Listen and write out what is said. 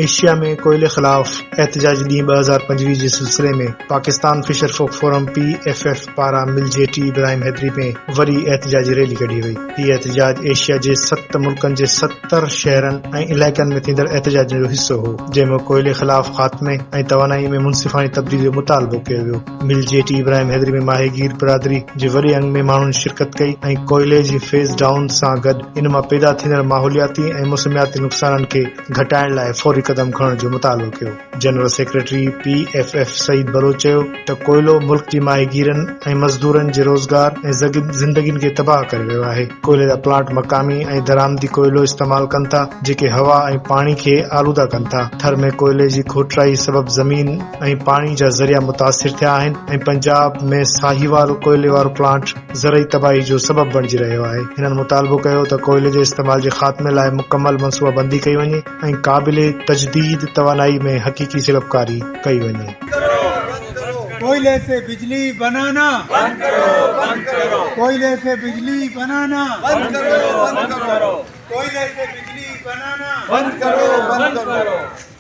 Asia में कोयले खिलाफ एहतजाज ॾींहुं 2025 जे सिलसिले में Pakistan fisher folk forum PFF पारां मिलजेटी इब्राहिम हैदरी में वरी एहतजाजी रैली कढी वई। हीउ एहतजाज एशिया जे 7 मुल्कनि जे 70 शहरनि ऐं इलाइक़नि में थींदड़ एहतजाज जो हिसो हो, जंहिंमें कोयले खिलाफ ख़ात्मे ऐं तवानाई में मुनसिफ़ानी तब्दीली जो मुतालबो कयो वियो। मिलजेटी इब्राहिम हैदरी में माहिगीर बिरादरी जे वॾे अंग में माण्हुनि शिरकत कई ऐं कोयले जी फेज़ डाउन सां गॾु इन मां पैदा थींदड़ माहौलियाती ऐं मौसमियाती नुक़साननि खे घटाइण लाइ फौरी क़दम खणण जो मुतालबो कयो। General secretary PFF Saeed Baloch चयो त कोयलो मुल्क जी माहिगीरनि ऐं मज़दूरनि जे रोज़गार ऐं ज़िंदगियुनि खे तबाह करे वियो आहे। कोयले जा प्लांट मक़ामी ऐं दरामदी कोयलो इस्तेमाल कनि था, जेके हवा ऐं पाणी खे आलूदा कनि था। थर में कोयले जी खोटराई सबबि ज़मीन ऐं पाणी जा ज़रिया मुतासिर थिया आहिनि ऐं पंजाब में साहीवाल कोयले वारो प्लांट ज़रई तबाही जो सबबु बणिजी रहियो आहे। हिननि मुतालबो कयो त कोयले जे इस्तेमाल जे ख़ात्मे लाइ मुकमल मनसूबाबंदी कई वञे ऐं क़ाबिले तजदीद तवानाई में हक़ीक़ी सिलबकारी कई वञे। कोयले से बिजली बनाना बंद करो, बंद करो। कोयले से बिजली बनाना बंद करो, बंद करो। कोयले से बिजली बनाना बंद करो, बंद करो।